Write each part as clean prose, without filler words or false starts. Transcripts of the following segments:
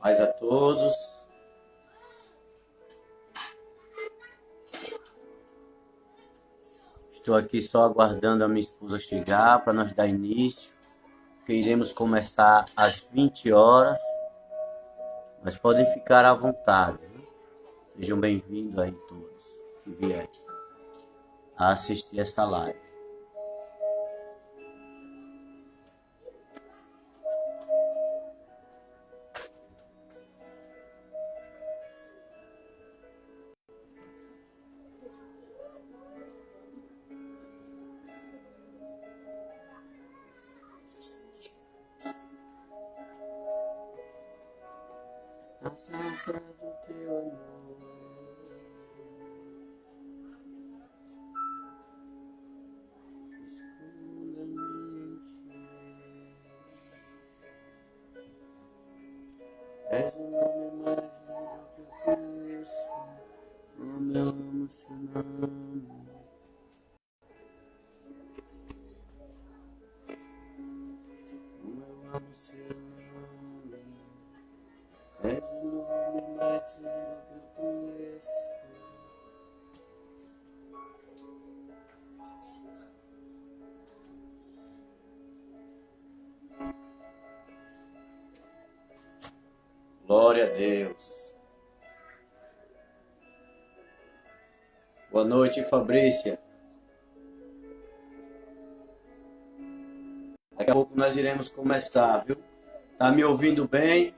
Paz a todos. Estou aqui só aguardando a minha esposa chegar para nós dar início. Que iremos começar às 20 horas. Mas podem ficar à vontade. Viu? Sejam bem-vindos aí todos que vierem a assistir essa live. As asas do teu amor esconda-me. És o nome mais lindo que eu conheço. Como eu amo seu nome. Como eu amo seu nome. És o nome mais lindo que eu conheço. Glória a Deus. Boa noite, Fabrícia. Daqui a pouco nós iremos começar, viu? Tá me ouvindo bem?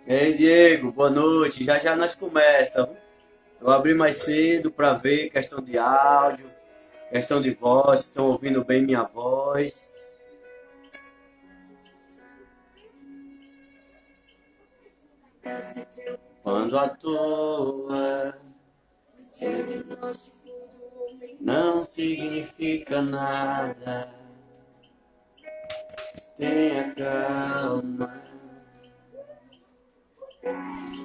Ei, Diego, boa noite. Já já nós começamos. Eu abri mais cedo para ver questão de áudio, questão de voz. Estão ouvindo bem minha voz? Quando à toa não significa nada. Tenha calma.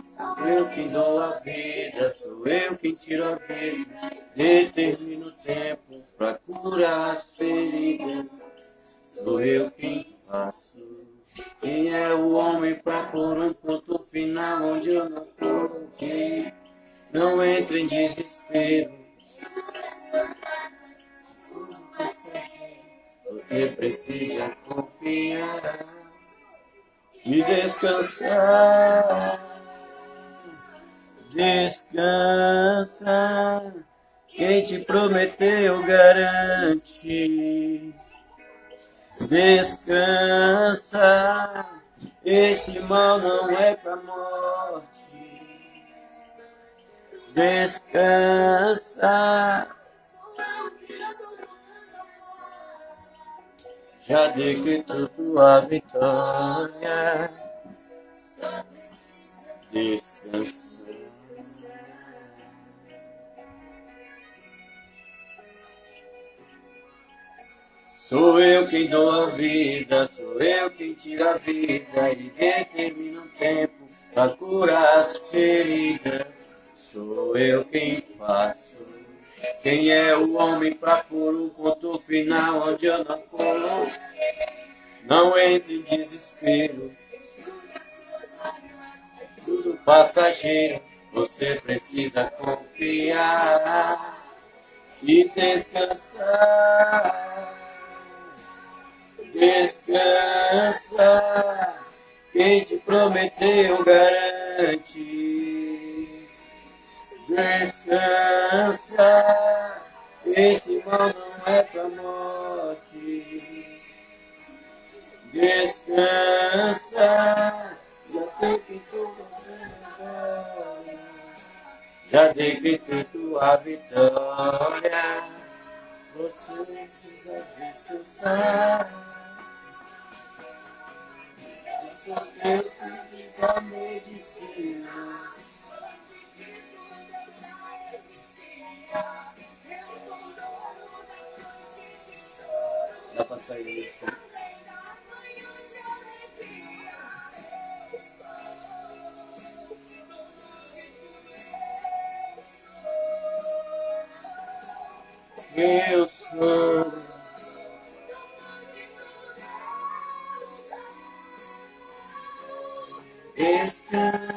Sou eu quem dou a vida, sou eu quem tiro a vida. Determino o tempo pra curar as feridas. Sou eu quem faço. Quem é o homem pra pôr um ponto final onde eu não coloquei? Não entre em desespero. Você precisa confiar e descansar. Descansa. Quem te prometeu garante. Descansa. Esse mal não é pra morte. Descansa. Já decretou tua vitória. Descansa. Sou eu quem dou a vida, sou eu quem tira a vida e determino um tempo pra curar as feridas. Sou eu quem faço. Quem é o homem pra pôr um ponto final onde eu não colo? Não entre em desespero. Tudo passageiro. Você precisa confiar e descansar. Descansa, quem te prometeu garante. Descansa, esse mal não é pra morte. Descansa, já decretou tua vitória. Você precisa descansar. Sou teu filho da medicina. Dá pra sair isso? Eu sou. Descansa.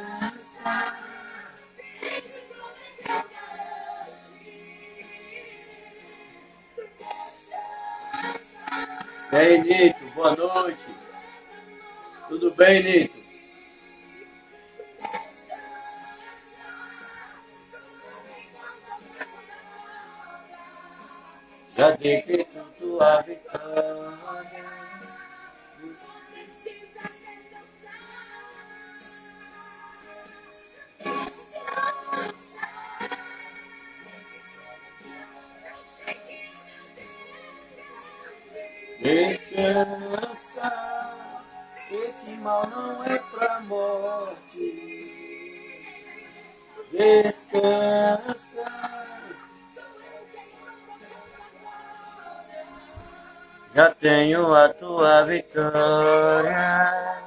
E aí, Nito, boa noite. Tudo bem, Nito? Já decretou tua vitória. Descansa, esse mal não é pra morte. Descansa. Já tenho a tua vitória.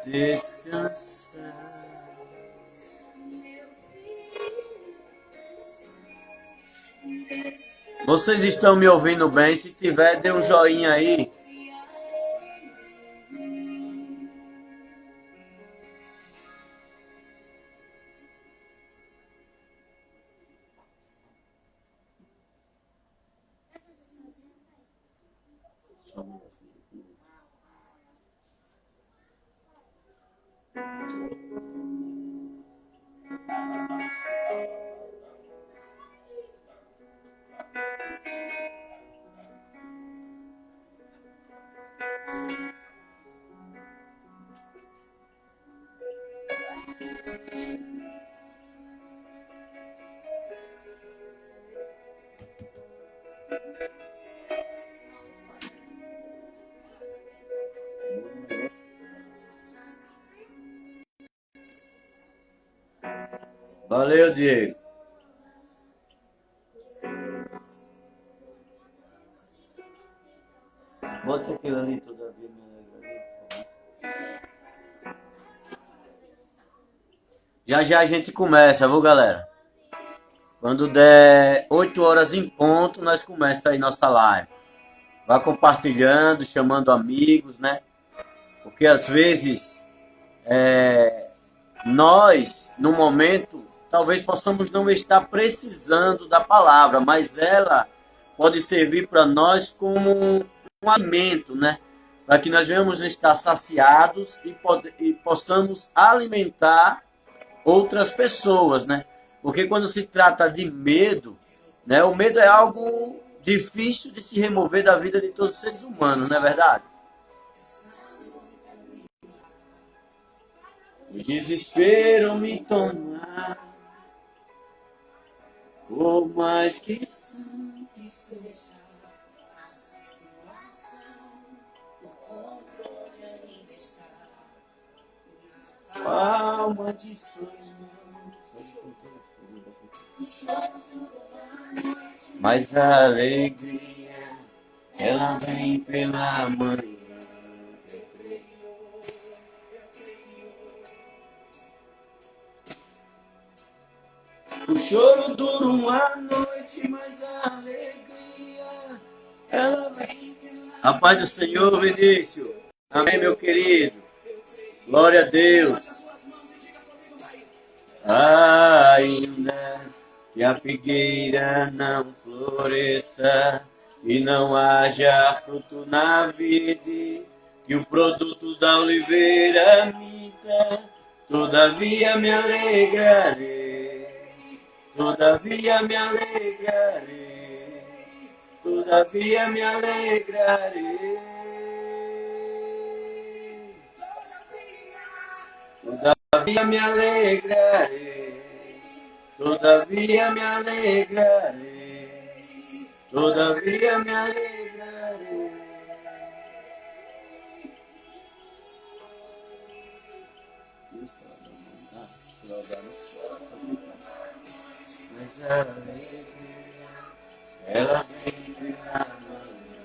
Descansa. Vocês estão me ouvindo bem? Se tiver, dê um joinha aí. Valeu, Diego. Bota aquilo ali todavia, me alegra. Já já a gente começa, viu, galera? Quando der 8 horas em ponto, nós começamos aí nossa live. Vá compartilhando, chamando amigos, né? Porque às vezes nós, no momento, talvez possamos não estar precisando da palavra, mas ela pode servir para nós como um alimento, né? para que nós venhamos estar saciados e possamos alimentar outras pessoas, né? Porque quando se trata de medo, né, o medo é algo difícil de se remover da vida de todos os seres humanos, não é verdade? O desespero me toma, por mais que esteja a situação, o controle ainda está na palma de suas mãos. Mas a alegria, ela vem pela manhã. O choro dura uma noite, mas a alegria, ela vem pela manhã. A paz do Senhor, Vinícius. Amém, meu querido. Glória a Deus. Ainda que a figueira não floresça e não haja fruto na vide, que o produto da oliveira minta, todavia me alegrarei, todavia me alegrarei, todavia me alegrarei, todavia me alegrarei, todavia me alegrarei, todavia me alegrarei. Mas a alegria, ela vem pela manhã,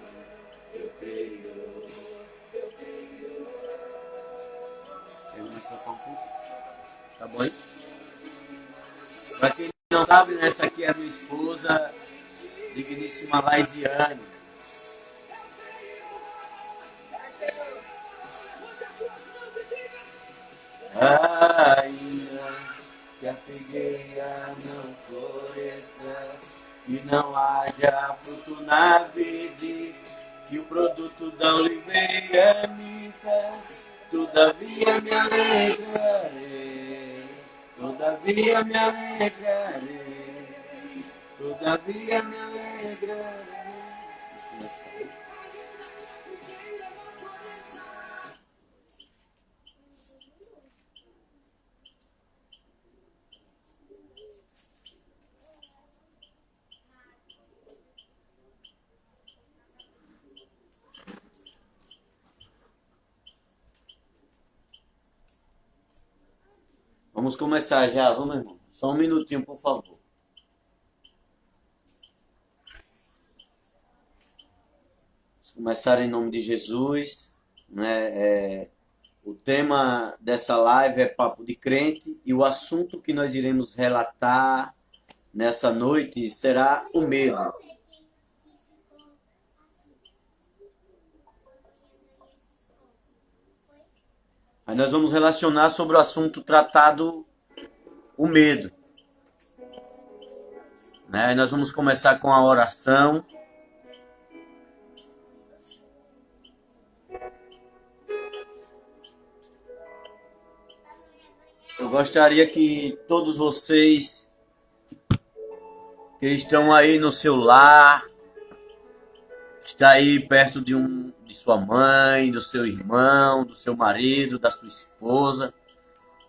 eu creio. Tá bom? Pra quem não sabe, né, essa aqui é a minha esposa, digníssima Laisiane. Ainda que a figueira não floresça e não haja fruto na vide, que o produto da oliveira minta, todavia me alegrarei, todavia me alegrarei, todavia me alegrarei. Vamos começar já, vamos, irmão? Só um minutinho, por favor. Vamos começar em nome de Jesus, né? O tema dessa live é Papo de Crente e o assunto que nós iremos relatar nessa noite será o medo. Aí nós vamos relacionar sobre o assunto tratado, o medo. Né? Aí nós vamos começar com a oração. Eu gostaria que todos vocês que estão aí no seu lar, que está aí perto de sua mãe, do seu irmão, do seu marido, da sua esposa,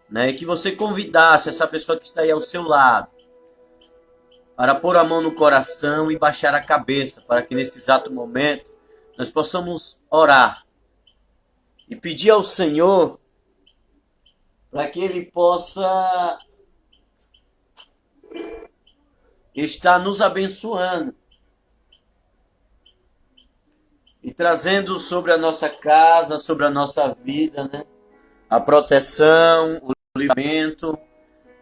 né? E que você convidasse essa pessoa que está aí ao seu lado para pôr a mão no coração e baixar a cabeça, para que nesse exato momento nós possamos orar e pedir ao Senhor para que Ele possa estar nos abençoando e trazendo sobre a nossa casa, sobre a nossa vida, né, a proteção, o livramento,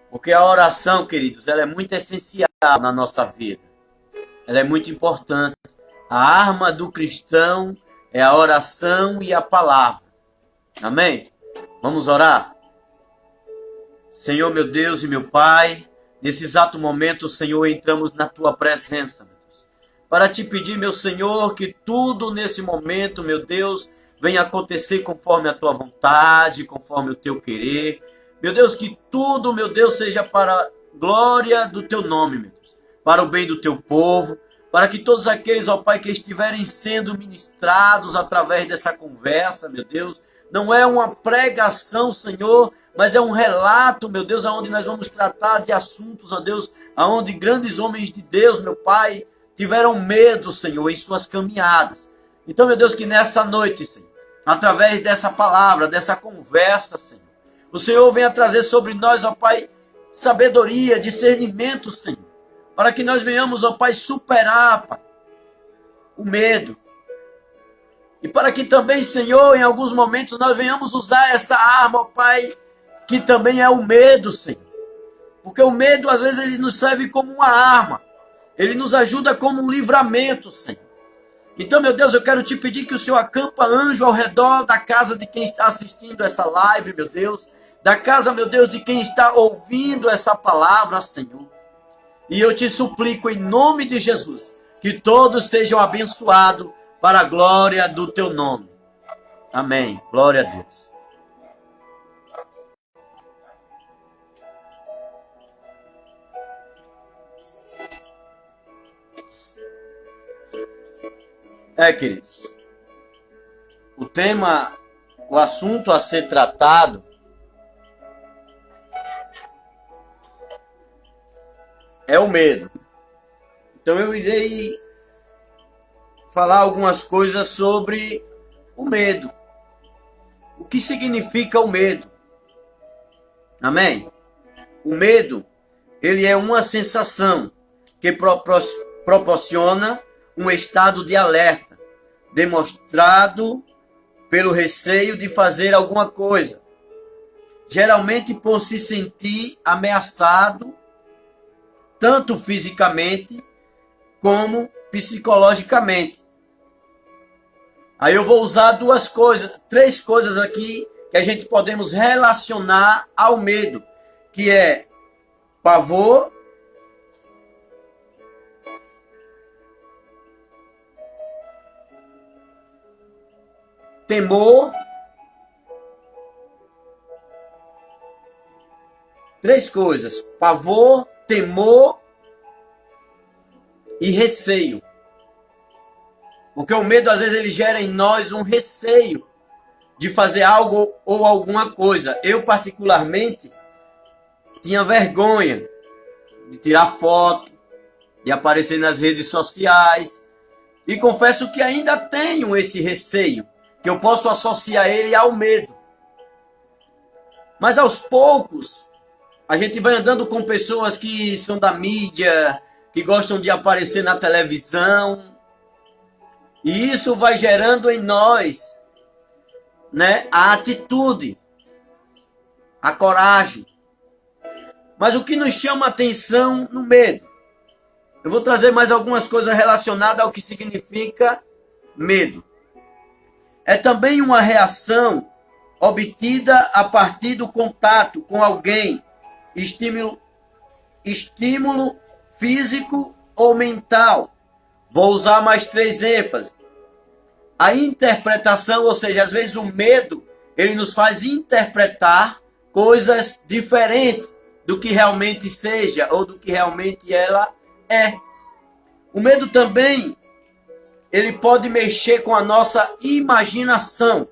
porque a oração, queridos, ela é muito essencial na nossa vida. Ela é muito importante. A arma do cristão é a oração e a palavra. Amém? Vamos orar? Senhor, meu Deus e meu Pai, nesse exato momento, Senhor, entramos na Tua presença, para te pedir, meu Senhor, que tudo nesse momento, meu Deus, venha acontecer conforme a tua vontade, conforme o teu querer. Meu Deus, que tudo, meu Deus, seja para a glória do teu nome, meu Deus, para o bem do teu povo, para que todos aqueles, ó Pai, que estiverem sendo ministrados através dessa conversa, meu Deus, não é uma pregação, Senhor, mas é um relato, meu Deus, onde nós vamos tratar de assuntos, ó Deus, onde grandes homens de Deus, meu Pai, tiveram medo, Senhor, em suas caminhadas. Então, meu Deus, que nessa noite, Senhor, através dessa palavra, dessa conversa, Senhor, o Senhor venha trazer sobre nós, ó Pai, sabedoria, discernimento, Senhor, para que nós venhamos, ó Pai, superar, Pai, o medo. E para que também, Senhor, em alguns momentos nós venhamos usar essa arma, ó Pai, que também é o medo, Senhor. Porque o medo, às vezes, ele nos serve como uma arma. Ele nos ajuda como um livramento, Senhor. Então, meu Deus, eu quero te pedir que o Senhor acampa anjo ao redor da casa de quem está assistindo essa live, meu Deus. Da casa, meu Deus, de quem está ouvindo essa palavra, Senhor. E eu te suplico em nome de Jesus, que todos sejam abençoados para a glória do teu nome. Amém. Glória a Deus. Queridos, o assunto a ser tratado é o medo. Então eu irei falar algumas coisas sobre o medo. O que significa o medo? Amém? O medo, ele é uma sensação que proporciona um estado de alerta, demonstrado pelo receio de fazer alguma coisa, geralmente por se sentir ameaçado, tanto fisicamente como psicologicamente. Aí eu vou usar três coisas aqui que a gente podemos relacionar ao medo, que é pavor, temor, três coisas: pavor, temor e receio. Porque o medo, às vezes, ele gera em nós um receio de fazer algo ou alguma coisa. Eu, particularmente, tinha vergonha de tirar foto, de aparecer nas redes sociais. E confesso que ainda tenho esse receio, que eu posso associar ele ao medo. Mas aos poucos, a gente vai andando com pessoas que são da mídia, que gostam de aparecer na televisão. E isso vai gerando em nós, né, a atitude, a coragem. Mas o que nos chama a atenção no medo? Eu vou trazer mais algumas coisas relacionadas ao que significa medo. É também uma reação obtida a partir do contato com alguém, estímulo físico ou mental. Vou usar mais três ênfases. A interpretação, ou seja, às vezes o medo, ele nos faz interpretar coisas diferentes do que realmente seja ou do que realmente ela é. O medo também, ele pode mexer com a nossa imaginação.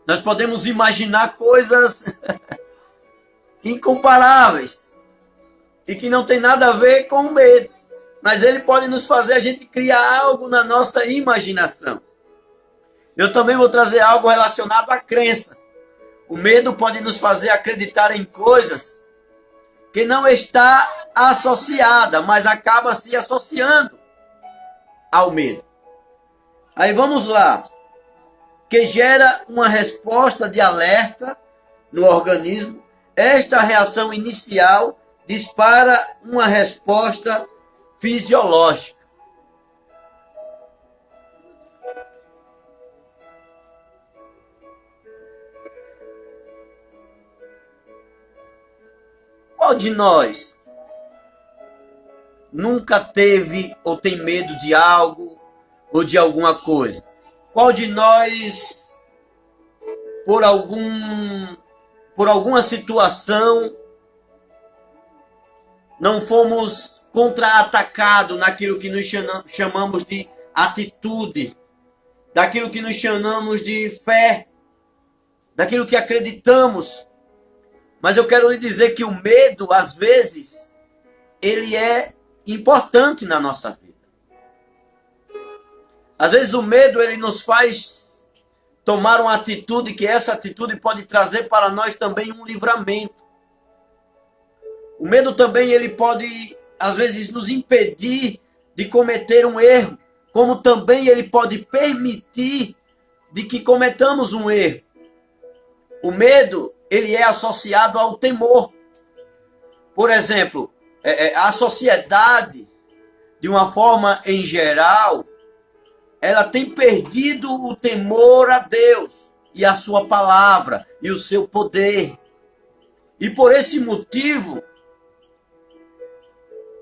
Nós podemos imaginar coisas incomparáveis e que não tem nada a ver com o medo. Mas ele pode nos fazer a gente criar algo na nossa imaginação. Eu também vou trazer algo relacionado à crença. O medo pode nos fazer acreditar em coisas que não está associada, mas acaba se associando ao medo. Aí vamos lá. Que gera uma resposta de alerta no organismo. Esta reação inicial dispara uma resposta fisiológica. Qual de nós nunca teve ou tem medo de algo ou de alguma coisa? Qual de nós, por alguma situação, não fomos contra-atacados naquilo que nos chamamos de atitude, daquilo que nos chamamos de fé, daquilo que acreditamos? Mas eu quero lhe dizer que o medo, às vezes, ele é importante na nossa vida. Às vezes o medo, ele nos faz tomar uma atitude, que essa atitude pode trazer para nós também um livramento. O medo também, ele pode, às vezes, nos impedir de cometer um erro, como também ele pode permitir de que cometamos um erro. O medo, ele é associado ao temor. Por exemplo, a sociedade, de uma forma em geral, ela tem perdido o temor a Deus e a sua palavra e o seu poder. E por esse motivo,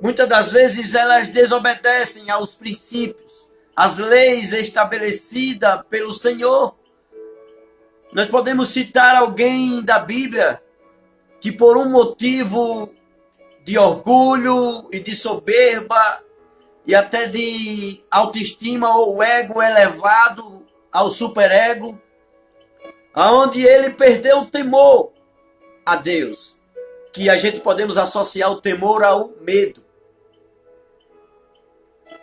muitas das vezes elas desobedecem aos princípios, às leis estabelecidas pelo Senhor. Nós podemos citar alguém da Bíblia que por um motivo de orgulho e de soberba e até de autoestima ou ego elevado ao superego, aonde ele perdeu o temor a Deus, que a gente podemos associar o temor ao medo.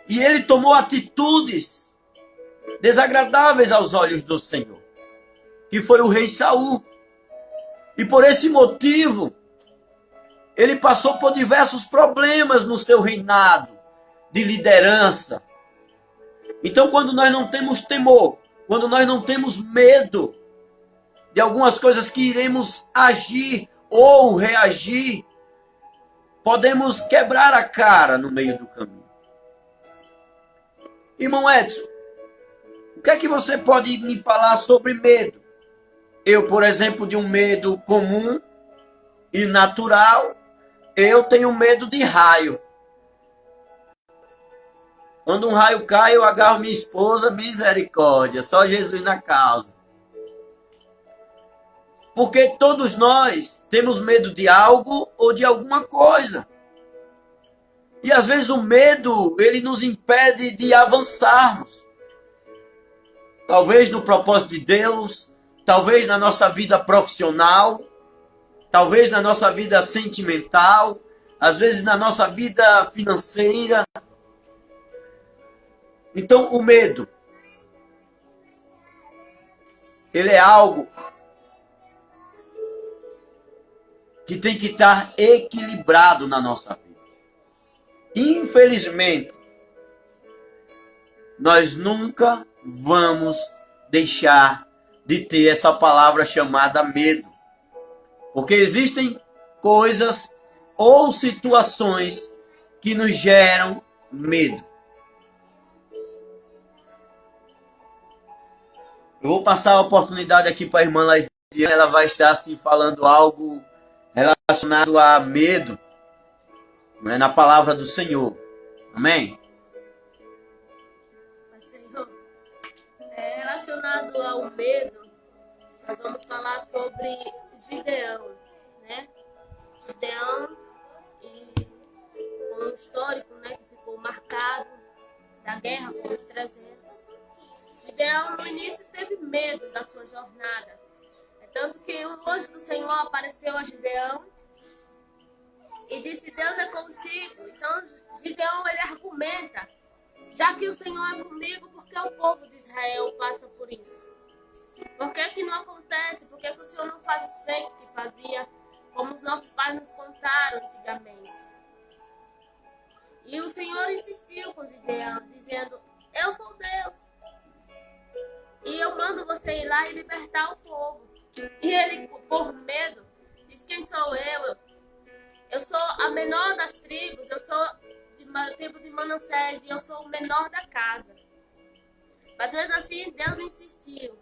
E ele tomou atitudes desagradáveis aos olhos do Senhor, que foi o rei Saul. E por esse motivo, ele passou por diversos problemas no seu reinado de liderança. Então, quando nós não temos temor, quando nós não temos medo de algumas coisas que iremos agir ou reagir, podemos quebrar a cara no meio do caminho. Irmão Edson, o que é que você pode me falar sobre medo? Eu, por exemplo, de um medo comum e natural, eu tenho medo de raio. Quando um raio cai, eu agarro minha esposa, misericórdia, só Jesus na causa. Porque todos nós temos medo de algo ou de alguma coisa. E às vezes o medo, ele nos impede de avançarmos. Talvez no propósito de Deus, talvez na nossa vida profissional, talvez na nossa vida sentimental, às vezes na nossa vida financeira. Então, o medo, ele é algo que tem que estar equilibrado na nossa vida. Infelizmente, nós nunca vamos deixar de ter essa palavra chamada medo. Porque existem coisas ou situações que nos geram medo. Eu vou passar a oportunidade aqui para a irmã Laisiane. Ela vai estar assim, falando algo relacionado a medo, né, na palavra do Senhor. Amém? Senhor, relacionado ao medo, nós vamos falar sobre Gideão, né? Gideão e um histórico, né, que ficou marcado da guerra com os 300. Gideão, no início, teve medo da sua jornada. É tanto que o anjo do Senhor apareceu a Gideão e disse: Deus é contigo. Então, Gideão, ele argumenta: já que o Senhor é comigo, por que o povo de Israel passa por isso? Por que não acontece? Por que o Senhor não faz os feitos que fazia, como os nossos pais nos contaram antigamente? E o Senhor insistiu com Gideão, dizendo: eu sou Deus. E eu mando você ir lá e libertar o povo. E ele, por medo, diz: quem sou eu? Eu sou a menor das tribos, eu sou de tribo de Manassés e eu sou o menor da casa. Mas mesmo assim, Deus insistiu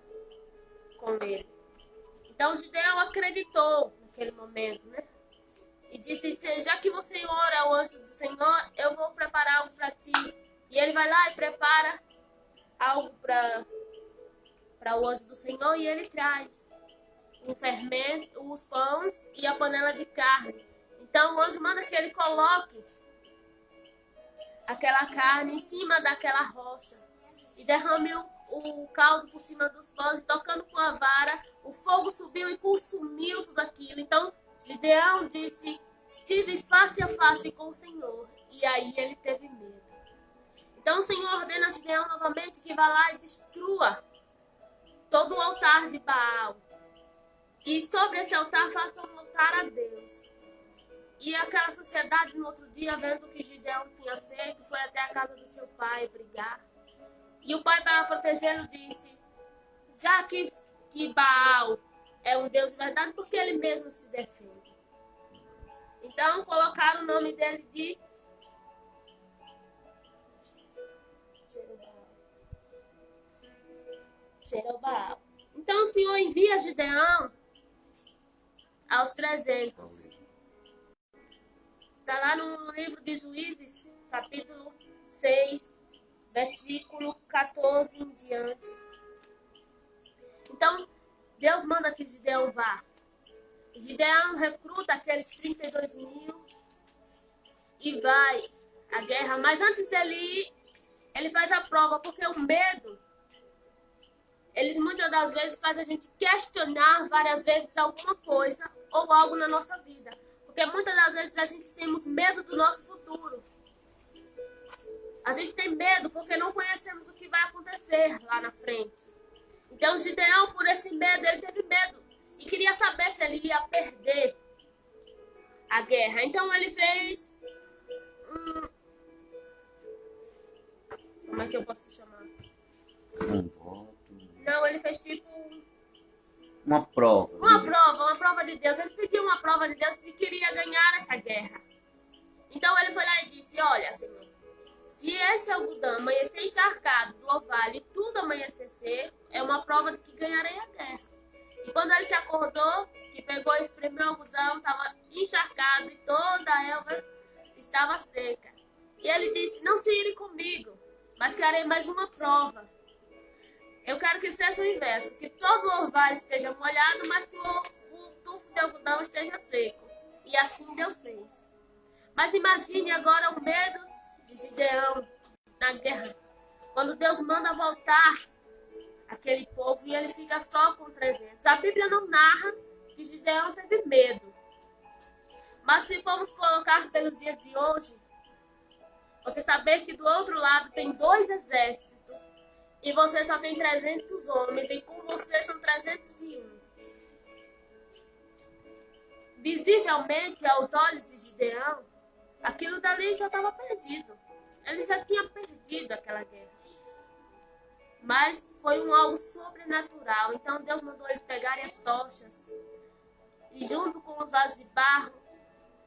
com ele. Então Gideão acreditou naquele momento, né? E disse: já que o Senhor é o anjo do Senhor, eu vou preparar algo para ti. E ele vai lá e prepara algo para para o anjo do Senhor e ele traz o fermento, os pães e a panela de carne. Então o anjo manda que ele coloque aquela carne em cima daquela rocha e derrame o caldo por cima dos pães, tocando com a vara, o fogo subiu e consumiu tudo aquilo. Então Gideão disse: estive face a face com o Senhor. E aí ele teve medo. Então o Senhor ordena a Gideão novamente que vá lá e destrua todo o altar de Baal. E sobre esse altar faça um altar a Deus. E aquela sociedade no outro dia, vendo o que Gideão tinha feito, foi até a casa do seu pai brigar. E o pai, para protegê-lo, disse: já que Baal é um Deus de verdade, porque ele mesmo se defende. Então colocaram o nome dele de Jerobaal. Então o Senhor envia Gideão aos 300. Está lá no livro de Juízes, capítulo 6, versículo 14 em diante. Então, Deus manda que Gideão vá. Gideão recruta aqueles 32 mil e vai à guerra. Mas antes dele ir, ele faz a prova, porque o medo, eles muitas das vezes fazem a gente questionar várias vezes alguma coisa ou algo na nossa vida. Porque muitas das vezes a gente temos medo do nosso futuro. A gente tem medo porque não conhecemos o que vai acontecer lá na frente. Então Gideão, por esse medo, ele teve medo e queria saber se ele ia perder a guerra. Então ele fez como é que eu posso chamar? Um voto. Não, ele fez tipo Uma prova. uma prova de Deus. Ele pediu uma prova de Deus que queria ganhar essa guerra. Então ele foi lá e disse: olha, Senhor, se esse algodão amanhecer encharcado do orvalho e tudo amanhecer seco, é uma prova de que ganharei a guerra. E quando ele se acordou, que pegou e espremeu o algodão, estava encharcado e toda a erva estava seca. E ele disse: não se ire comigo, mas querei mais uma prova. Eu quero que seja o inverso, que todo o orvalho esteja molhado, mas que o tufo de algodão esteja seco. E assim Deus fez. Mas imagine agora o medo de Gideão na guerra. Quando Deus manda voltar aquele povo e ele fica só com 300. A Bíblia não narra que Gideão teve medo. Mas se formos colocar pelos dias de hoje, você saber que do outro lado tem 2 exércitos e você só tem 300 homens e com você são 301. Visivelmente, aos olhos de Gideão, aquilo dali já estava perdido. Ele já tinha perdido aquela guerra. Mas foi algo sobrenatural. Então Deus mandou eles pegarem as tochas e junto com os vasos de barro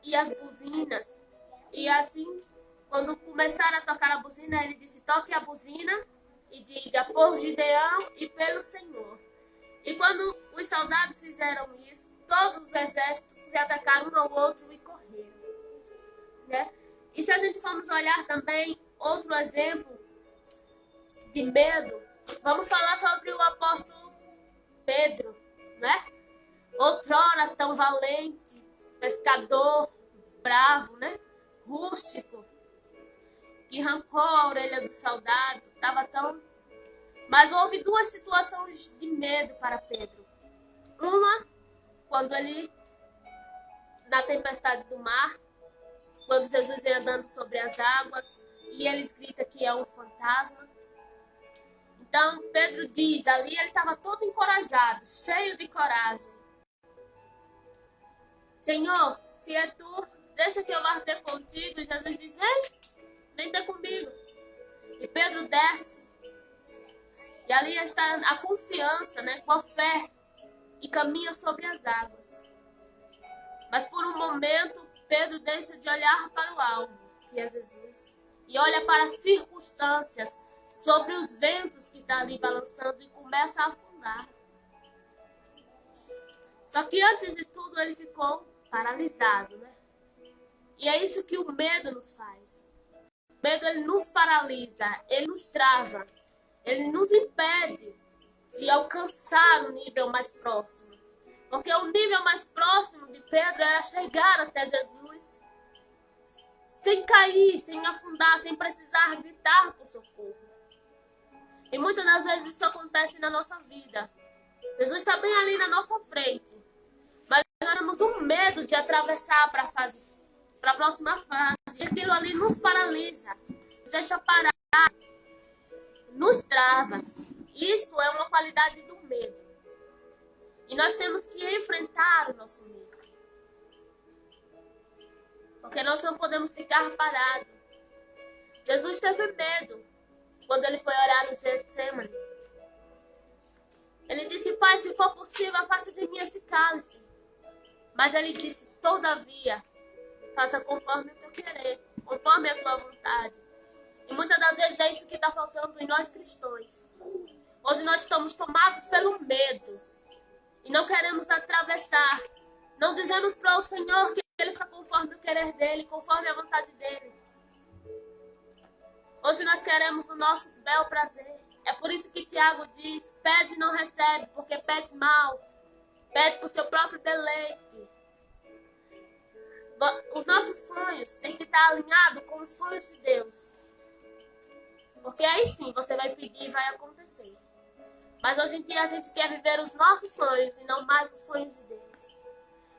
e as buzinas. E assim, quando começaram a tocar a buzina, ele disse: toque a buzina e diga: por Gideão e pelo Senhor. E quando os soldados fizeram isso, todos os exércitos se atacaram um ao outro e correram. Né? E se a gente formos olhar também outro exemplo de medo, vamos falar sobre o apóstolo Pedro, né? Outrora tão valente, pescador, bravo, né? Rústico, que arrancou a orelha do soldado, estava tão... Mas houve 2 situações de medo para Pedro. Uma, quando ele, na tempestade do mar, quando Jesus vem andando sobre as águas e eles gritam que é um fantasma. Então Pedro diz, ali ele estava todo encorajado, cheio de coragem: Senhor, se é tu, deixa que eu vá ter contigo. E Jesus diz: vem ter comigo. E Pedro desce. E ali está a confiança, né, com a fé, e caminha sobre as águas. Mas por um momento, Pedro deixa de olhar para o alvo, que é Jesus, e olha para as circunstâncias, sobre os ventos que está ali balançando, e começa a afundar. Só que antes de tudo ele ficou paralisado, né? E é isso que o medo nos faz. O medo, ele nos paralisa, ele nos trava, ele nos impede de alcançar o nível mais próximo. Porque o nível mais próximo de Pedro era chegar até Jesus sem cair, sem afundar, sem precisar gritar por socorro. E muitas das vezes isso acontece na nossa vida. Jesus está bem ali na nossa frente, mas nós temos um medo de atravessar para a próxima fase. E aquilo ali nos paralisa, nos deixa parar, nos trava. Isso é uma qualidade do medo. E nós temos que enfrentar o nosso medo. Porque nós não podemos ficar parados. Jesus teve medo quando ele foi orar no Getsemane. Ele disse: Pai, se for possível, afasta de mim esse cálice. Mas ele disse: todavia, faça conforme o teu querer, conforme a tua vontade. E muitas das vezes é isso que está faltando em nós cristãos. Hoje nós estamos tomados pelo medo e não queremos atravessar. Não dizemos para o Senhor que ele faça conforme o querer dele, conforme a vontade dele. Hoje nós queremos o nosso bel prazer. É por isso que Tiago diz: pede e não recebe, porque pede mal. Pede por seu próprio deleite. Os nossos sonhos têm que estar alinhados com os sonhos de Deus. Porque aí sim você vai pedir e vai acontecer. Mas hoje em dia a gente quer viver os nossos sonhos e não mais os sonhos de Deus.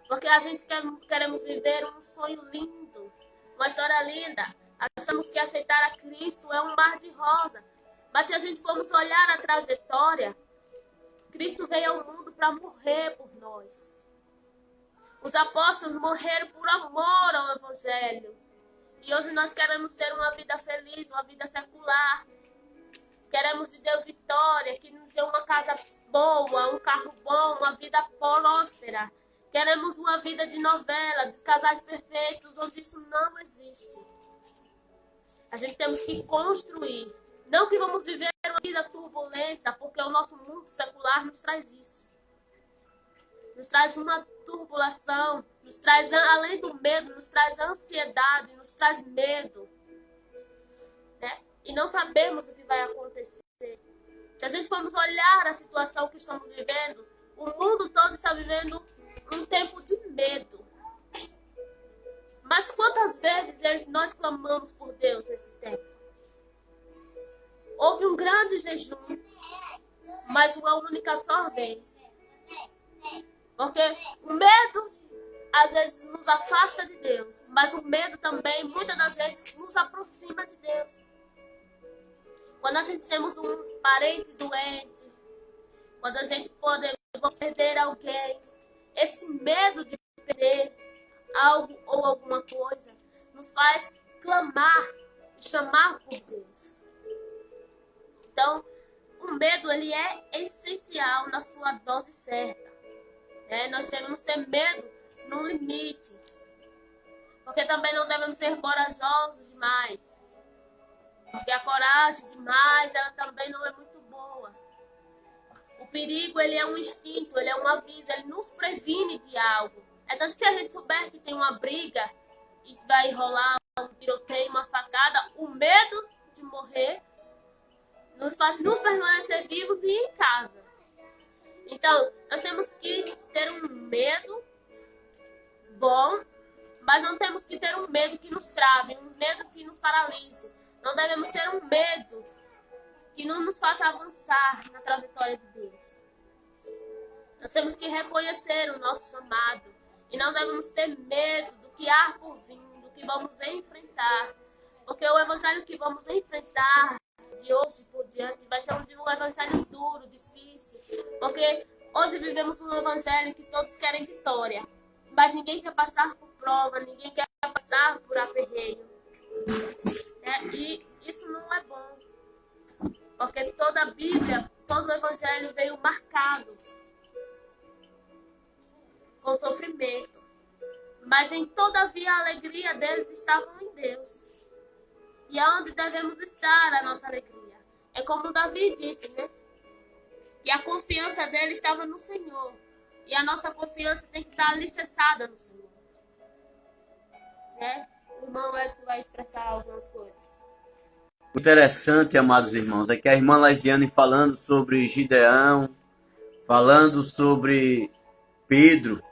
Porque a gente queremos viver um sonho lindo, uma história linda. Achamos que aceitar a Cristo é um mar de rosa. Mas se a gente formos olhar a trajetória, Cristo veio ao mundo para morrer por nós. Os apóstolos morreram por amor ao Evangelho. E hoje nós queremos ter uma vida feliz, uma vida secular. Queremos de Deus vitória, que nos dê uma casa boa, um carro bom, uma vida próspera. Queremos uma vida de novela, de casais perfeitos, onde isso não existe. A gente temos que construir. Não que vamos viver uma vida turbulenta, porque o nosso mundo secular nos traz isso. Nos traz uma turbulação, nos traz, além do medo, nos traz ansiedade, nos traz medo. Né? E não sabemos o que vai acontecer. Se a gente formos olhar a situação que estamos vivendo, o mundo todo está vivendo um tempo de medo. Mas quantas vezes nós clamamos por Deus nesse tempo? Houve um grande jejum, mas uma única sordez. Porque o medo, às vezes, nos afasta de Deus. Mas o medo também, muitas das vezes, nos aproxima de Deus. Quando a gente temos um parente doente, quando a gente pode perder alguém, esse medo de perder algo ou alguma coisa nos faz clamar e chamar por Deus. Então, o medo ele é essencial na sua dose certa. Nós devemos ter medo no limite. Porque também não devemos ser corajosos demais. Porque a coragem demais, ela também não é muito boa. O perigo, ele é um instinto, ele é um aviso, ele nos previne de algo. Então, se a gente souber que tem uma briga e vai rolar um tiroteio, uma facada, o medo de morrer nos faz nos permanecer vivos e em casa. Então, nós temos que ter um medo bom, mas não temos que ter um medo que nos trave, um medo que nos paralise. Não devemos ter um medo que não nos faça avançar na trajetória de Deus. Nós temos que reconhecer o nosso chamado e não devemos ter medo do que há por vir, do que vamos enfrentar. Porque o evangelho que vamos enfrentar de hoje por diante vai ser um evangelho duro, difícil. Porque hoje vivemos um evangelho que todos querem vitória, mas ninguém quer passar por prova, ninguém quer passar por aperreio. E isso não é bom. Porque toda a Bíblia, todo o evangelho veio marcado com sofrimento. Mas em todavia a alegria deles estava em Deus. E aonde devemos estar a nossa alegria? É como Davi disse, né? Que a confiança dele estava no Senhor. E a nossa confiança tem que estar alicerçada no Senhor. O irmão Edson vai expressar algumas coisas. Interessante, amados irmãos, é que a irmã Laisiane falando sobre Gideão, falando sobre Pedro,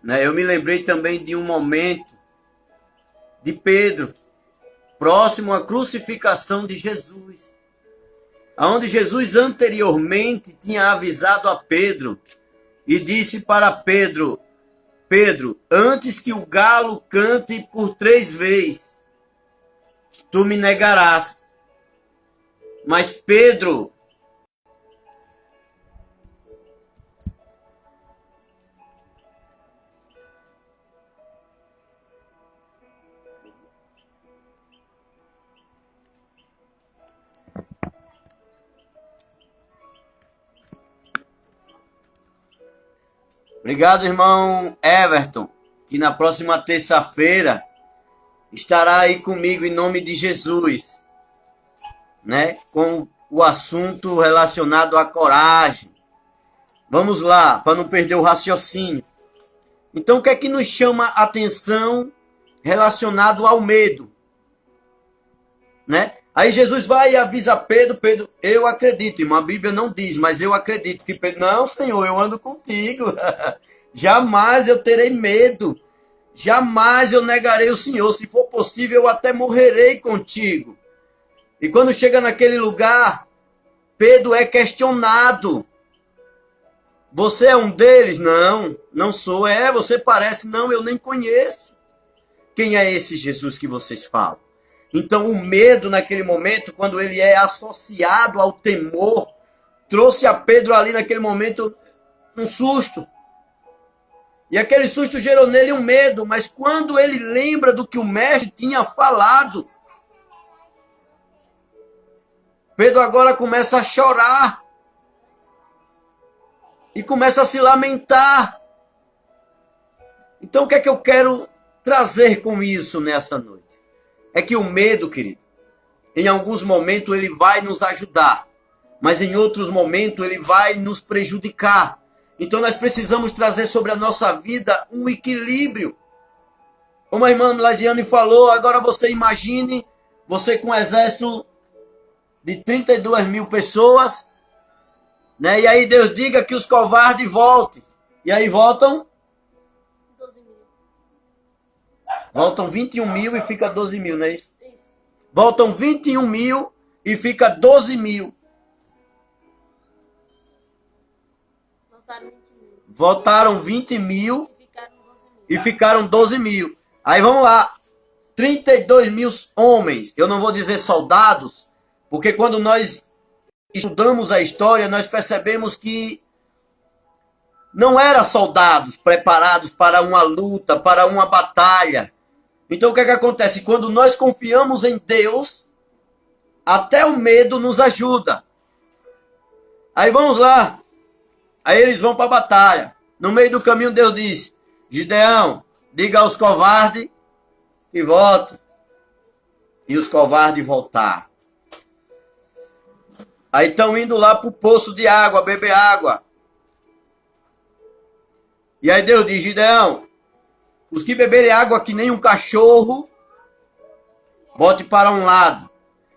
né? Eu me lembrei também de um momento de Pedro, próximo à crucificação de Jesus, onde Jesus anteriormente tinha avisado a Pedro e disse para Pedro: Pedro, antes que o galo cante por 3 vezes, tu me negarás. Mas Pedro Obrigado, irmão Everton, que na próxima terça-feira estará aí comigo em nome de Jesus, né? Com o assunto relacionado à coragem. Vamos lá, para não perder o raciocínio. Então, o que é que nos chama a atenção relacionado ao medo? Né? Aí Jesus vai e avisa Pedro, Pedro, eu acredito, irmão, a Bíblia não diz, mas eu acredito que Pedro, não, Senhor, eu ando contigo, jamais eu terei medo, jamais eu negarei o Senhor, se for possível eu até morrerei contigo. E quando chega naquele lugar, Pedro é questionado, você é um deles? Não, não sou. Você parece, não, eu nem conheço. Quem é esse Jesus que vocês falam? Então, o medo naquele momento, quando ele é associado ao temor, trouxe a Pedro ali naquele momento um susto. E aquele susto gerou nele um medo, mas quando ele lembra do que o mestre tinha falado, Pedro agora começa a chorar e começa a se lamentar. Então, o que é que eu quero trazer com isso nessa noite? É que o medo, querido, em alguns momentos ele vai nos ajudar, mas em outros momentos ele vai nos prejudicar. Então nós precisamos trazer sobre a nossa vida um equilíbrio. Como a irmã Laisiane falou, agora você imagine, você com um exército de 32 mil pessoas, né? E aí Deus diga que os covardes voltem. E aí voltam? 12 mil. Voltam 21 mil e fica 12 mil, não é isso? Isso. Voltam 21 mil e fica 12 mil. Votaram 20 mil e ficaram 12 mil. Aí vamos lá. 32 mil homens. Eu não vou dizer soldados, porque quando nós estudamos a história, nós percebemos que não eram soldados preparados para uma luta, para uma batalha. Então o que é que acontece? Quando nós confiamos em Deus, até o medo nos ajuda. Aí vamos lá. Aí eles vão para a batalha. No meio do caminho Deus diz: Gideão, diga aos covardes que voltem. E os covardes voltaram. Aí estão indo lá para o poço de água, beber água. E aí Deus diz: Gideão, os que beberem água que nem um cachorro, bote para um lado.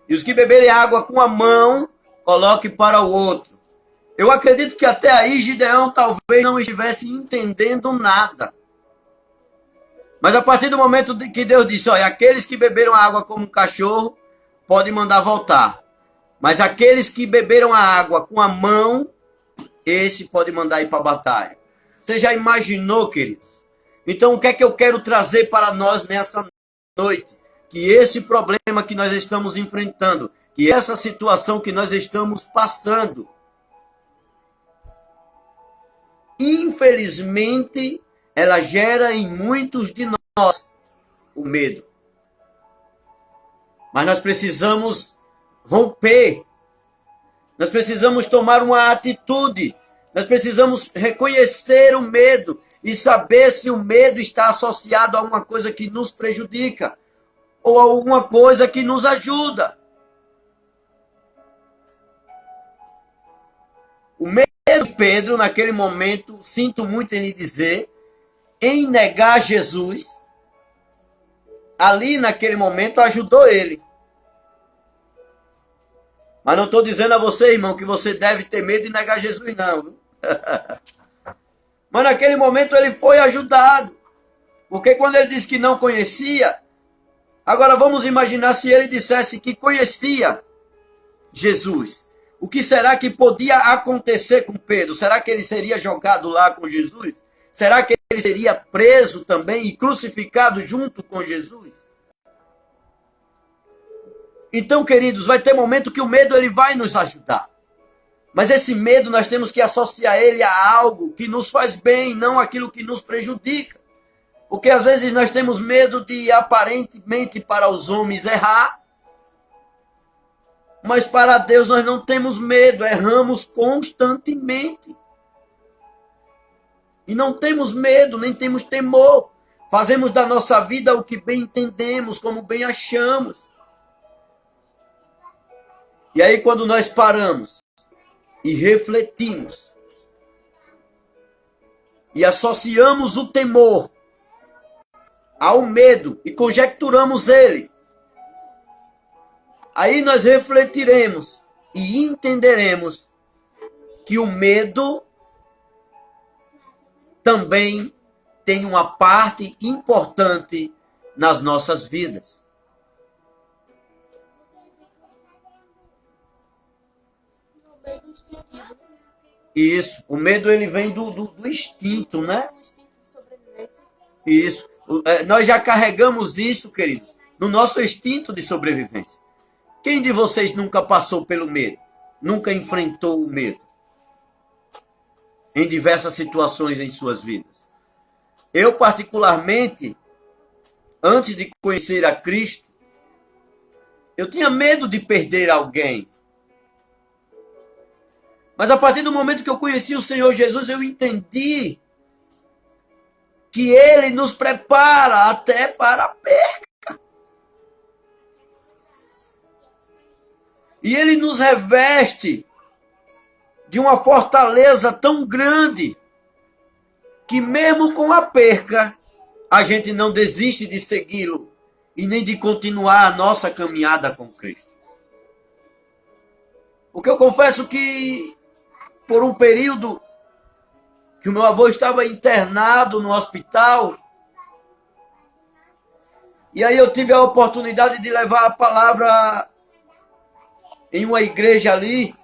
E os que beberem água com a mão, coloque para o outro. Eu acredito que até aí Gideão talvez não estivesse entendendo nada. Mas a partir do momento que Deus disse: olha, aqueles que beberam água como um cachorro, pode mandar voltar. Mas aqueles que beberam a água com a mão, esse pode mandar ir para a batalha. Você já imaginou, queridos? Então o que é que eu quero trazer para nós nessa noite? Que esse problema que nós estamos enfrentando, que essa situação que nós estamos passando, infelizmente, ela gera em muitos de nós o medo. Mas nós precisamos romper. Nós precisamos tomar uma atitude. Nós precisamos reconhecer o medo e saber se o medo está associado a alguma coisa que nos prejudica ou a alguma coisa que nos ajuda. O medo de Pedro, naquele momento, sinto muito em lhe dizer, em negar Jesus, ali naquele momento ajudou ele. Mas não estou dizendo a você, irmão, que você deve ter medo de negar Jesus, não. Viu? Mas naquele momento ele foi ajudado. Porque quando ele disse que não conhecia, agora vamos imaginar se ele dissesse que conhecia Jesus. O que será que podia acontecer com Pedro? Será que ele seria jogado lá com Jesus? Será que ele seria preso também e crucificado junto com Jesus? Então, queridos, vai ter momento que o medo ele vai nos ajudar. Mas esse medo nós temos que associar ele a algo que nos faz bem, não aquilo que nos prejudica. Porque às vezes nós temos medo de aparentemente para os homens errar, mas para Deus nós não temos medo, erramos constantemente. E não temos medo, nem temos temor. Fazemos da nossa vida o que bem entendemos, como bem achamos. E aí quando nós paramos e refletimos e associamos o temor ao medo e conjecturamos ele, aí nós refletiremos e entenderemos que o medo também tem uma parte importante nas nossas vidas. Isso, o medo ele vem do instinto, né? Isso, nós já carregamos isso, queridos, no nosso instinto de sobrevivência. Quem de vocês nunca passou pelo medo? Nunca enfrentou o medo? Em diversas situações em suas vidas. Eu, particularmente, antes de conhecer a Cristo, eu tinha medo de perder alguém. Mas a partir do momento que eu conheci o Senhor Jesus, eu entendi que Ele nos prepara até para a perca. E Ele nos reveste de uma fortaleza tão grande que mesmo com a perca, a gente não desiste de segui-lo e nem de continuar a nossa caminhada com Cristo. Porque eu confesso que por um período que o meu avô estava internado no hospital, e aí eu tive a oportunidade de levar a palavra em uma igreja ali.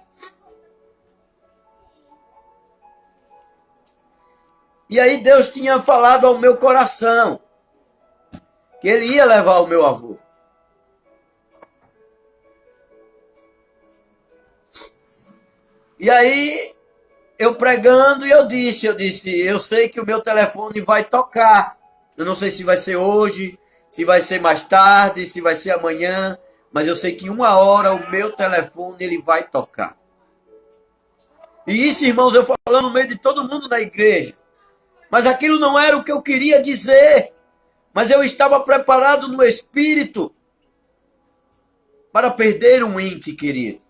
E aí Deus tinha falado ao meu coração que Ele ia levar o meu avô. E aí, eu pregando, e eu disse, eu sei que o meu telefone vai tocar. Eu não sei se vai ser hoje, se vai ser mais tarde, se vai ser amanhã, mas eu sei que uma hora o meu telefone ele vai tocar. E isso, irmãos, eu falando no meio de todo mundo na igreja. Mas aquilo não era o que eu queria dizer. Mas eu estava preparado no espírito para perder um ente querido.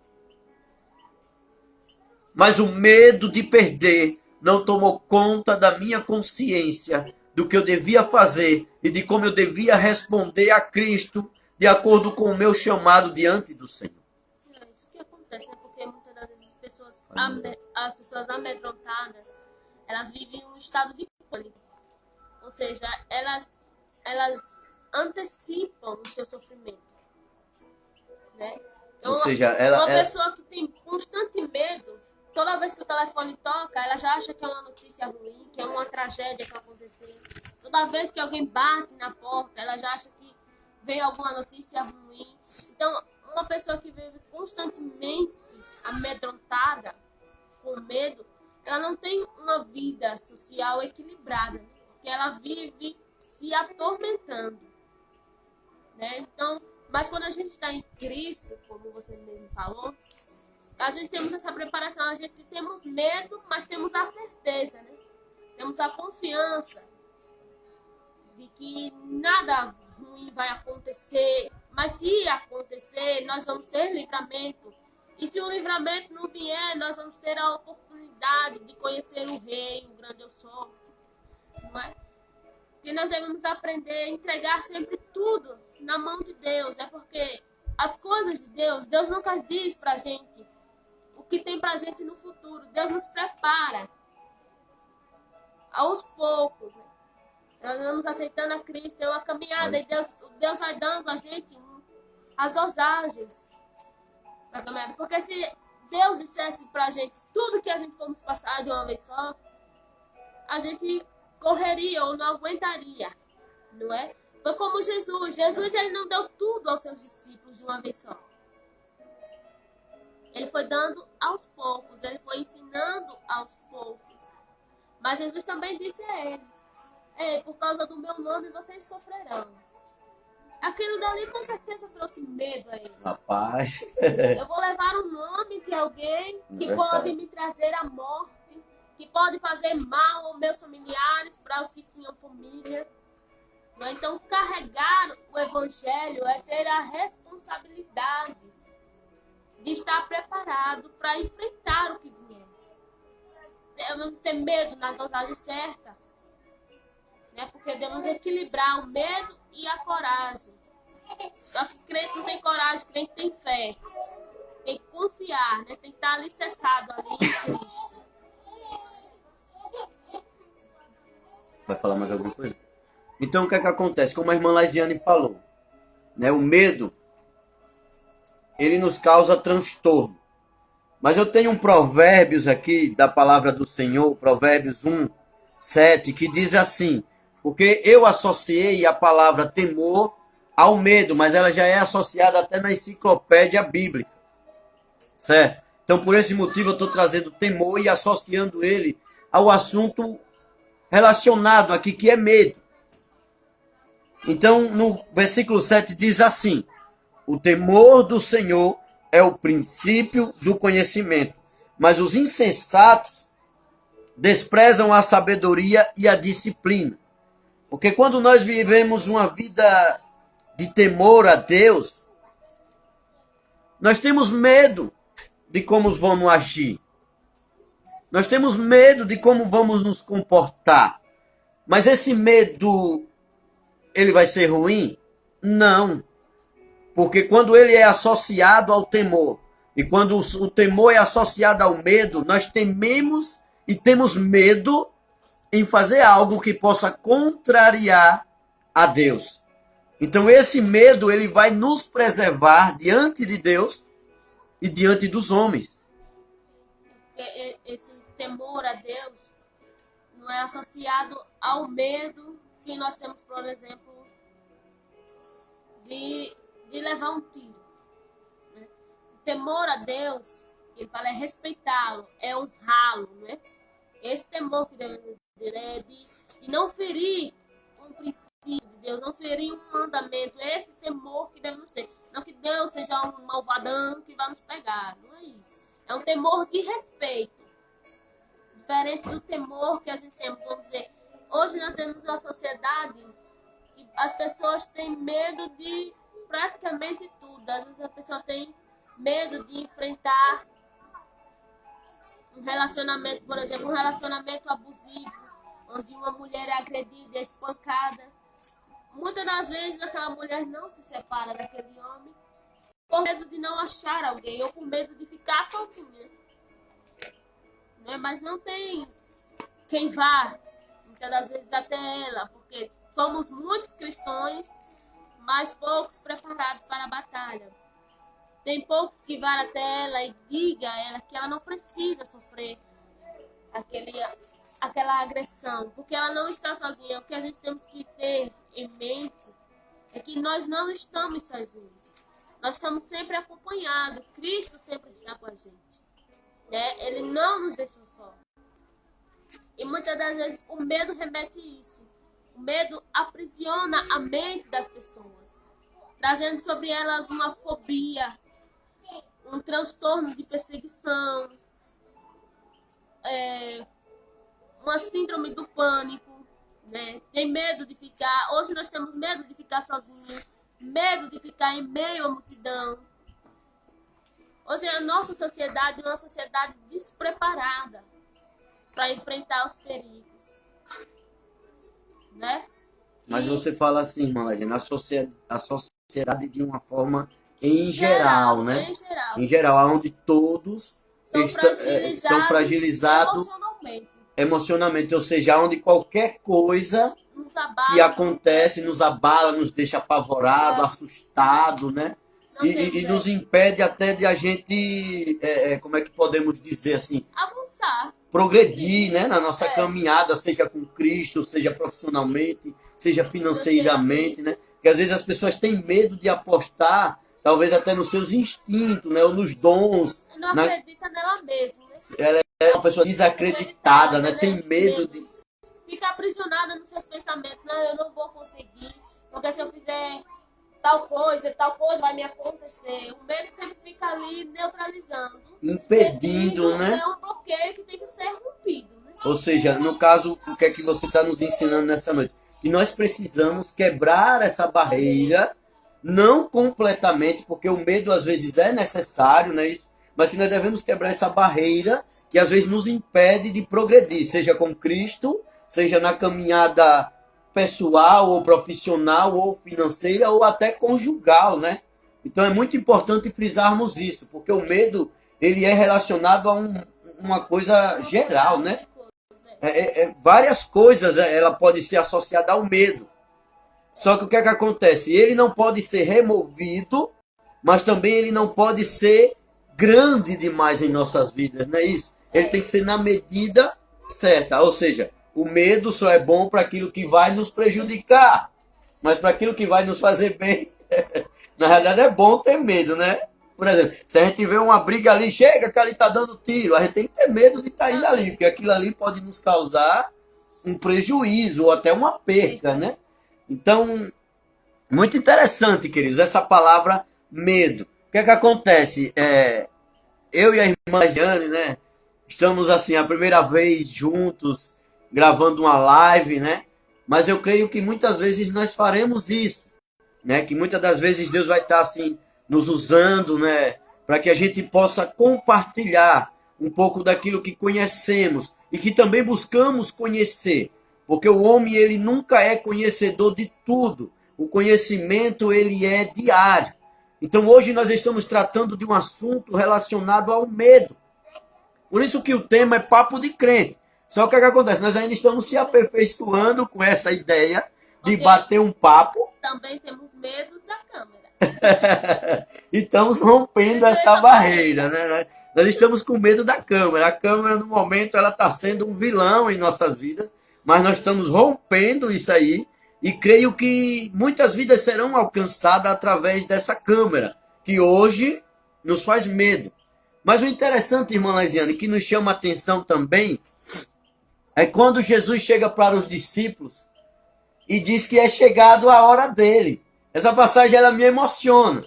Mas o medo de perder não tomou conta da minha consciência, do que eu devia fazer e de como eu devia responder a Cristo de acordo com o meu chamado diante do Senhor. É isso que acontece, né? Porque muitas das vezes as pessoas amedrontadas, elas vivem um estado de pânico. Ou seja, elas antecipam o seu sofrimento. Né? Então, Ou seja, uma pessoa que tem constante medo, toda vez que o telefone toca, ela já acha que é uma notícia ruim, que é uma tragédia que aconteceu. Toda vez que alguém bate na porta, ela já acha que veio alguma notícia ruim. Então, uma pessoa que vive constantemente amedrontada, com medo, ela não tem uma vida social equilibrada, porque ela vive se atormentando. Né? Então, mas quando a gente está em Cristo, como você mesmo falou, a gente temos essa preparação, a gente temos medo, mas temos a certeza, né? Temos a confiança de que nada ruim vai acontecer, mas se acontecer, nós vamos ter livramento. E se o livramento não vier, nós vamos ter a oportunidade de conhecer o Rei, o grande eu sou. Não é? E nós devemos aprender a entregar sempre tudo na mão de Deus. É porque as coisas de Deus, Deus nunca diz pra gente o que tem pra gente no futuro. Deus nos prepara aos poucos, né? Nós vamos aceitando a Cristo, é uma caminhada, e Deus vai dando a gente as dosagens pra caminhada. Porque se Deus dissesse pra gente tudo que a gente fomos passar de uma vez só, a gente correria ou não aguentaria, não é? Foi como Jesus. Jesus, ele não deu tudo aos seus discípulos de uma vez só. Ele foi dando aos poucos, ele foi ensinando aos poucos. Mas Jesus também disse a eles: por causa do meu nome vocês sofrerão. Aquilo dali com certeza trouxe medo a eles. Rapaz. Eu vou levar o nome de alguém que pode me trazer a morte, que pode fazer mal aos meus familiares, para os que tinham família. Então, carregar o evangelho é ter a responsabilidade de estar preparado para enfrentar o que vier. Devemos ter medo na dosagem certa, né? Porque devemos equilibrar o medo e a coragem. Só que crente não tem coragem, crente tem fé. Tem que confiar, né? Tem que estar alicerçado ali em Cristo. Vai falar mais alguma coisa? Então, o que é que acontece? Como a irmã Laisiane falou, né? O medo, ele nos causa transtorno. Mas eu tenho um provérbios aqui da palavra do Senhor, Provérbios 1:7, que diz assim: porque eu associei a palavra temor ao medo, mas ela já é associada até na enciclopédia bíblica, certo? Então, por esse motivo, eu estou trazendo temor e associando ele ao assunto relacionado aqui, que é medo. Então, no versículo 7 diz assim: o temor do Senhor é o princípio do conhecimento, mas os insensatos desprezam a sabedoria e a disciplina. Porque quando nós vivemos uma vida de temor a Deus, nós temos medo de como vamos agir. Nós temos medo de como vamos nos comportar. Mas esse medo, ele vai ser ruim? Não. Porque quando ele é associado ao temor, e quando o temor é associado ao medo, nós tememos e temos medo em fazer algo que possa contrariar a Deus. Então esse medo, ele vai nos preservar diante de Deus e diante dos homens. Esse temor a Deus não é associado ao medo que nós temos, por exemplo, de levar um tiro. Né? O temor a Deus, ele fala, é respeitá-lo, é honrá-lo. Né? Esse temor que devemos ter é de não ferir um princípio de Deus, não ferir um mandamento. É esse temor que devemos ter. Não que Deus seja um malvadão que vai nos pegar. Não é isso. É um temor de respeito. Diferente do temor que a gente tem. Vamos dizer, hoje nós temos uma sociedade que as pessoas têm medo de praticamente tudo. Às vezes a pessoa tem medo de enfrentar um relacionamento, por exemplo, um relacionamento abusivo, onde uma mulher é agredida, é espancada. Muitas das vezes aquela mulher não se separa daquele homem por medo de não achar alguém ou por medo de ficar sozinha. Né? Mas não tem quem vá, muitas das vezes, até ela, porque somos muitos cristãos, mas poucos preparados para a batalha. Tem poucos que vão até ela e digam a ela que ela não precisa sofrer aquela agressão, porque ela não está sozinha. O que a gente temos que ter em mente é que nós não estamos sozinhos. Nós estamos sempre acompanhados. Cristo sempre está com a gente. Né? Ele não nos deixa só. E muitas das vezes o medo remete a isso. O medo aprisiona a mente das pessoas, trazendo sobre elas uma fobia, um transtorno de perseguição, uma síndrome do pânico, né? Tem medo de ficar... Hoje nós temos medo de ficar sozinhos, medo de ficar em meio à multidão. Hoje a nossa sociedade é uma sociedade despreparada para enfrentar os perigos, né? Mas você fala assim, irmã, a sociedade de uma forma em geral, né? Em geral. Em geral, onde todos são fragilizados emocionalmente, ou seja, onde qualquer coisa que acontece nos abala, nos deixa apavorado, assustado, né? E nos impede até de a gente, como é que podemos dizer assim? Avançar. Progredir, né? Na nossa caminhada, seja com Cristo, seja profissionalmente, seja financeiramente, né? Porque às vezes as pessoas têm medo de apostar, talvez até nos seus instintos, né? Ou nos dons. Não acredita nela mesma, né? Ela é uma pessoa desacreditada, né? Tem medo de... Fica aprisionada nos seus pensamentos. Não, eu não vou conseguir, porque se eu fizer tal coisa vai me acontecer. O medo sempre fica ali neutralizando. Impedindo, né? É um bloqueio que tem que ser rompido, né? Ou seja, no caso, o que é que você está nos ensinando nessa noite? Que nós precisamos quebrar essa barreira, não completamente, porque o medo às vezes é necessário, né? Mas que nós devemos quebrar essa barreira que às vezes nos impede de progredir, seja com Cristo, seja na caminhada pessoal ou profissional ou financeira ou até conjugal, né? Então é muito importante frisarmos isso, porque o medo ele é relacionado a uma coisa geral, né? Várias coisas ela pode ser associada ao medo. Só que o que é que acontece? Ele não pode ser removido, mas também ele não pode ser grande demais em nossas vidas, não é isso? Ele tem que ser na medida certa, ou seja, o medo só é bom para aquilo que vai nos prejudicar, mas para aquilo que vai nos fazer bem, na realidade é bom ter medo, né? Por exemplo, se a gente vê uma briga ali, chega que ali está dando tiro, a gente tem que ter medo de estar indo ali, porque aquilo ali pode nos causar um prejuízo ou até uma perca, né? Então, muito interessante, queridos, essa palavra medo. O que é que acontece? Eu e a irmã Lisiane, né? Estamos assim, a primeira vez juntos, gravando uma live, né? Mas eu creio que muitas vezes nós faremos isso, né? Que muitas das vezes Deus vai estar assim nos usando, né? Para que a gente possa compartilhar um pouco daquilo que conhecemos e que também buscamos conhecer, porque o homem ele nunca é conhecedor de tudo. O conhecimento ele é diário. Então hoje nós estamos tratando de um assunto relacionado ao medo. Por isso que o tema é papo de crente. Só que o que acontece? Nós ainda estamos se aperfeiçoando com essa ideia de bater um papo. Também temos medo da câmera. E estamos rompendo essa barreira, né? Nós estamos com medo da câmera. A câmera, no momento, ela está sendo um vilão em nossas vidas. Mas nós estamos rompendo isso aí. E creio que muitas vidas serão alcançadas através dessa câmera, que hoje nos faz medo. Mas o interessante, irmã Laisiane, que nos chama a atenção também, é quando Jesus chega para os discípulos e diz que é chegado a hora dele. Essa passagem ela me emociona,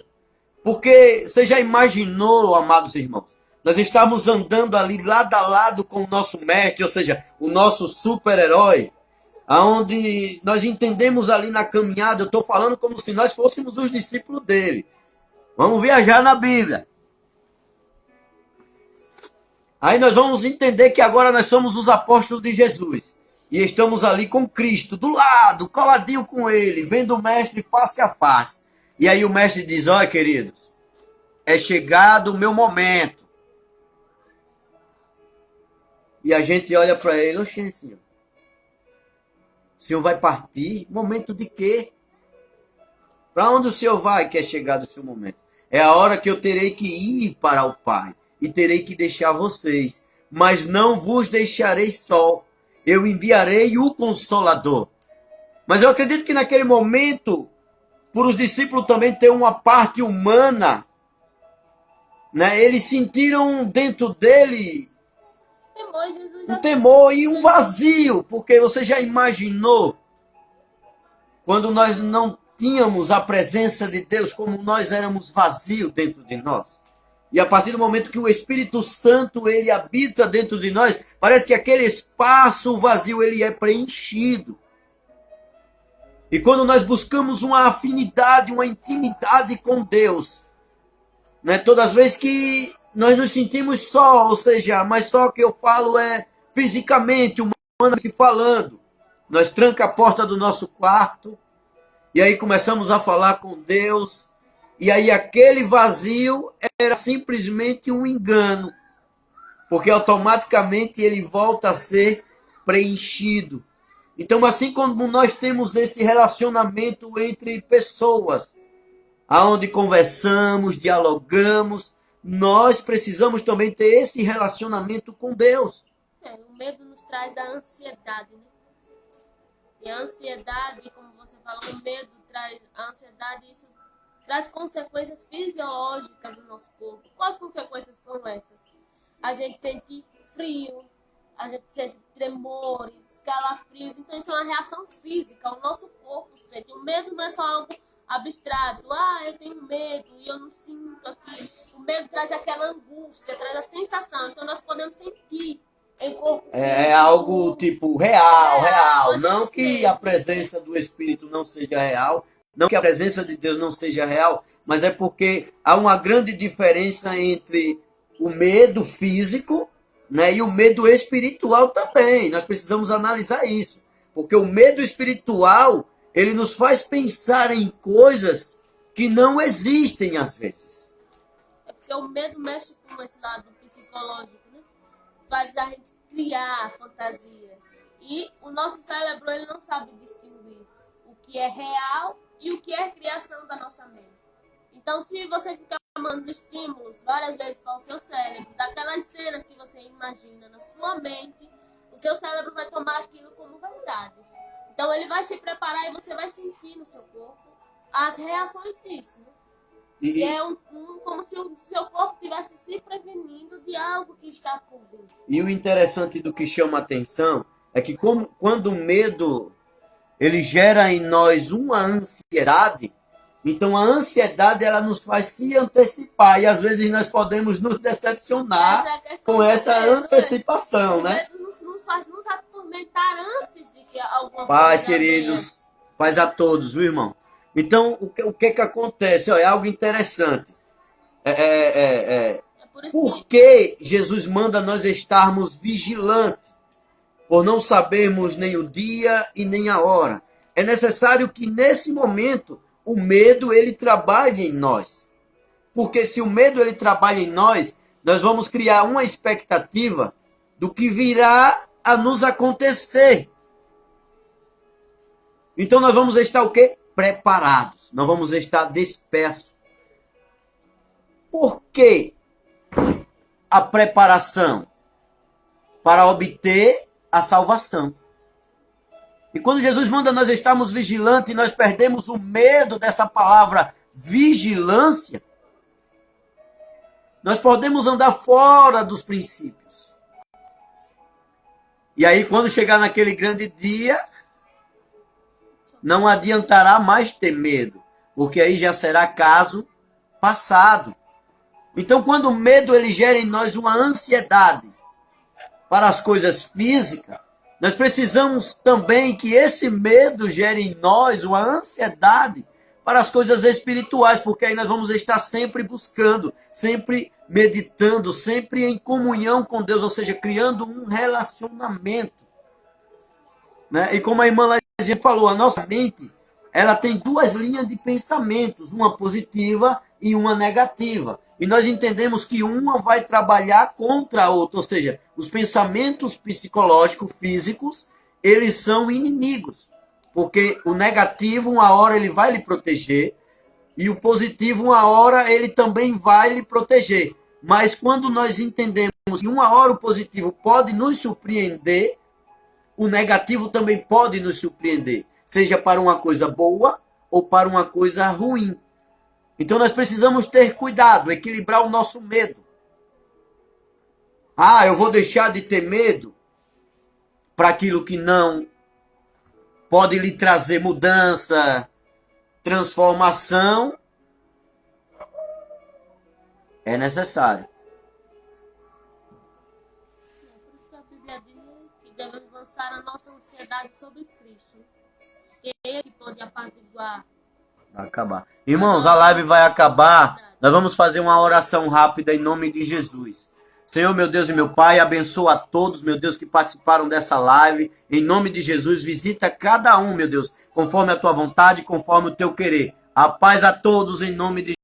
porque você já imaginou, amados irmãos, nós estamos andando ali lado a lado com o nosso mestre, ou seja, o nosso super-herói, aonde nós entendemos ali na caminhada, eu estou falando como se nós fôssemos os discípulos dele. Vamos viajar na Bíblia. Aí nós vamos entender que agora nós somos os apóstolos de Jesus. E estamos ali com Cristo, do lado, coladinho com ele, vendo o mestre face a face. E aí o mestre diz, olha queridos, é chegado o meu momento. E a gente olha para ele, oxe, senhor. O senhor vai partir? Momento de quê? Para onde o senhor vai que é chegado o seu momento? É a hora que eu terei que ir para o Pai. E terei que deixar vocês. Mas não vos deixarei só. Eu enviarei o Consolador. Mas eu acredito que naquele momento, por os discípulos também ter uma parte humana, né? Eles sentiram dentro dele um temor e um vazio, porque você já imaginou quando nós não tínhamos a presença de Deus, como nós éramos vazios dentro de nós. E a partir do momento que o Espírito Santo ele habita dentro de nós, parece que aquele espaço vazio ele é preenchido. E quando nós buscamos uma afinidade, uma intimidade com Deus, né, todas as vezes que nós nos sentimos só, ou seja, mas só que eu falo é fisicamente, humanamente falando, nós tranca a porta do nosso quarto e aí começamos a falar com Deus e aí aquele vazio era simplesmente um engano, porque automaticamente ele volta a ser preenchido. Então, assim como nós temos esse relacionamento entre pessoas, aonde conversamos, dialogamos, nós precisamos também ter esse relacionamento com Deus. O medo nos traz a ansiedade, né? E a ansiedade, como você falou, o medo traz a ansiedade, isso traz consequências fisiológicas no nosso corpo. Quais consequências são essas? A gente sente frio, a gente sente tremores, calafrios. Então isso é uma reação física, o nosso corpo sente. O medo não é só algo abstrato. Eu tenho medo e eu não sinto aqui. O medo traz aquela angústia, traz a sensação. Então nós podemos sentir em corpo físico. É algo tipo real. Não que a presença do Espírito não seja real, não que a presença de Deus não seja real, mas é porque há uma grande diferença entre o medo físico, né, e o medo espiritual também. Nós precisamos analisar isso. Porque o medo espiritual, ele nos faz pensar em coisas que não existem às vezes. É porque o medo mexe com esse lado psicológico, né? Faz a gente criar fantasias. E o nosso cérebro, ele não sabe distinguir o que é real e o que é criação da nossa mente. Então, se você ficar mandando estímulos várias vezes para o seu cérebro, daquelas cenas que você imagina na sua mente, o seu cérebro vai tomar aquilo como verdade. Então, ele vai se preparar e você vai sentir no seu corpo as reações disso. Né? E é como se o seu corpo estivesse se prevenindo de algo que está por vir. E o interessante do que chama a atenção é que quando o medo ele gera em nós uma ansiedade, então a ansiedade ela nos faz se antecipar e às vezes nós podemos nos decepcionar com essa antecipação, né? O medo nos faz nos atormentar antes de que alguma Paz, coisa queridos, paz a todos, viu, irmão? Então, o que acontece? É algo interessante. Por que Jesus manda nós estarmos vigilantes? Por não sabermos nem o dia e nem a hora. É necessário que nesse momento o medo ele trabalhe em nós. Porque se o medo ele trabalha em nós, nós vamos criar uma expectativa do que virá a nos acontecer. Então nós vamos estar o quê? Preparados. Nós vamos estar dispersos. Por que a preparação? Para obter a salvação. E quando Jesus manda nós estarmos vigilantes e nós perdemos o medo dessa palavra vigilância, nós podemos andar fora dos princípios. E aí quando chegar naquele grande dia, não adiantará mais ter medo, porque aí já será caso passado. Então quando o medo ele gera em nós uma ansiedade para as coisas físicas, nós precisamos também que esse medo gere em nós uma ansiedade para as coisas espirituais, porque aí nós vamos estar sempre buscando, sempre meditando, sempre em comunhão com Deus, ou seja, criando um relacionamento. Né? E como a irmã Lazinha falou, a nossa mente ela tem duas linhas de pensamentos, uma positiva e uma negativa. E nós entendemos que uma vai trabalhar contra a outra, ou seja, os pensamentos psicológicos, físicos, eles são inimigos. Porque o negativo, uma hora ele vai lhe proteger, e o positivo, uma hora ele também vai lhe proteger. Mas quando nós entendemos que uma hora o positivo pode nos surpreender, o negativo também pode nos surpreender, seja para uma coisa boa ou para uma coisa ruim. Então nós precisamos ter cuidado, equilibrar o nosso medo. Eu vou deixar de ter medo para aquilo que não pode lhe trazer mudança, transformação. É necessário. Por isso que a Bíblia diz que devemos lançar a nossa ansiedade sobre Cristo. Que é Ele que pode apaziguar. Vai acabar. Irmãos, a live vai acabar. Nós vamos fazer uma oração rápida em nome de Jesus. Senhor, meu Deus e meu Pai, abençoa a todos, meu Deus, que participaram dessa live. Em nome de Jesus, visita cada um, meu Deus, conforme a tua vontade, conforme o teu querer. A paz a todos, em nome de